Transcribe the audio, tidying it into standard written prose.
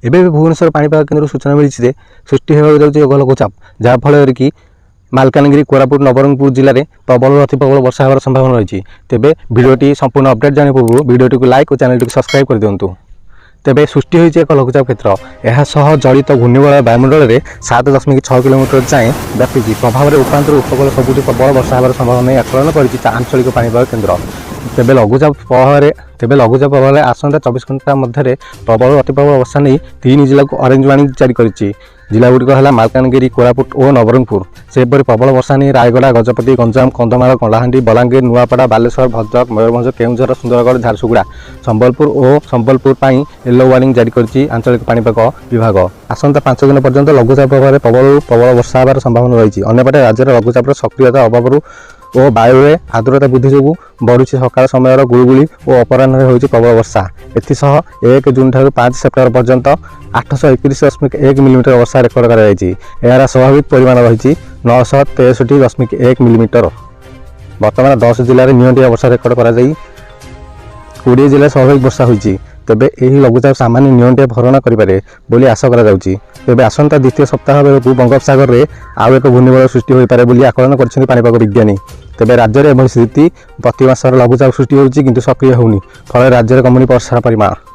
ଏବେ ବି ଭୁବନେଶ୍ୱର ପାଣିପାଗ କେନ୍ଦ୍ର सूचना मिली जे सृष्टि होगा जाऊँगी एक लघुचाप जहाँफल कि मालकानगिरी कोरापुट नवरंगपुर जिले में प्रबल अति प्रबल वर्षा होवार संभावना रही। तेबे वीडियोटी संपूर्ण अपडेट जाने पूर्व वीडियोटी को लाइक और चैनल को सब्सक्राइब कर दिंतु। तेबे सृष्टि होती एक लघुचाप क्षेत्र यह जड़ित घूर्णिबलय वायुमंडल में 7.6 किलोमीटर जाए व्यापी प्रभाव में उपांतर उपकूल सबुठ प्रबल वर्षा होवार संभावना आकलन कर आंचलिक पाणीपाग केन्द्र। तेबे लघुचाप प्रभाव में आसंता 24 घंटा मध्य प्रबल अति प्रबल वर्षा नहीं 3 जिला को ऑरेंज वार्निंग जारी करिछि। जिलागुड़िक है मालकानगिरी कोरापुट और नवरंगपुर। सेपरी प्रबल वर्षा नहीं रायगड़ा गजपति गंजाम कंधमाल कलाहांडी बलांगीर नुआपड़ा बालेश्वर भद्रक मयूरभंज केउंझर सुंदरगढ़ झारसुगुड़ा संबलपुर पर येलो वार्निंग जारी करिछि आंचलिक पाणीपाग विभाग। आसंता 5 दिन पर्यंत लघुचाप प्रभाव में प्रबल वर्षा होवार संभावना रही। अन्यपटे राज्यर लघुचापर सक्रियता अभाव और वायु आर्द्रता वृद्धि जो बढ़ुची सकाल समय गुड़गुड़ी और अपराह्न होती प्रबल वर्षा। एसह 1 जून ठार 5 सेप्टेम्बर पर्यंत 831.1 मिलीमीटर वर्षा रेकर्ड कर स्वाभाविक परिमाण रही 963.1 मिलीमीटर। बर्तमान 10 जिले में नियंत्रित वर्षा रेकर्ड कर 20 जिले स्वाभाविक वर्षा होती। तेबे यही लघुचाप सामान्य नियंत्रित भरणा करें बोली आशा कर आसंता द्वितीय सप्ताह बेलू बंगोपसागर में आउ एक घूर्णिबलय सृष्टि हो पारे बोली आकलन कर पाणीपाग विज्ञानी। तेबे राज्य में स्थिति प्रति मासर लघुचाप सृष्टि होती किंतु सक्रिय होनी फल राज्य में कमुनी वर्षार परिमाण।